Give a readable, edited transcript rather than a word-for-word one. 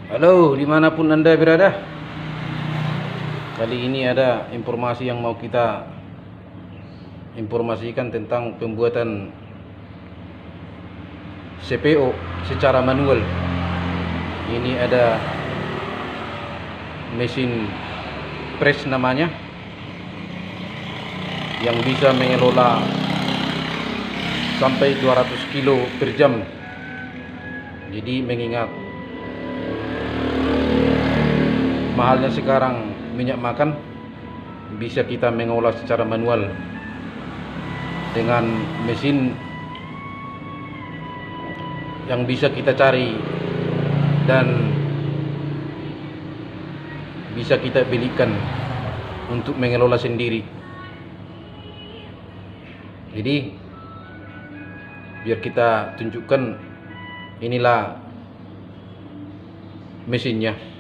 Halo, dimanapun Anda berada. Kali ini ada informasi yang mau kita informasikan tentang pembuatan CPO secara manual. Ini ada mesin press namanya, yang bisa mengelola sampai 200 kilo per jam. Jadi mengingat mahalnya sekarang minyak makan, bisa kita mengolah secara manual dengan mesin yang bisa kita cari dan bisa kita belikan untuk mengelola sendiri. Jadi biar kita tunjukkan, inilah mesinnya.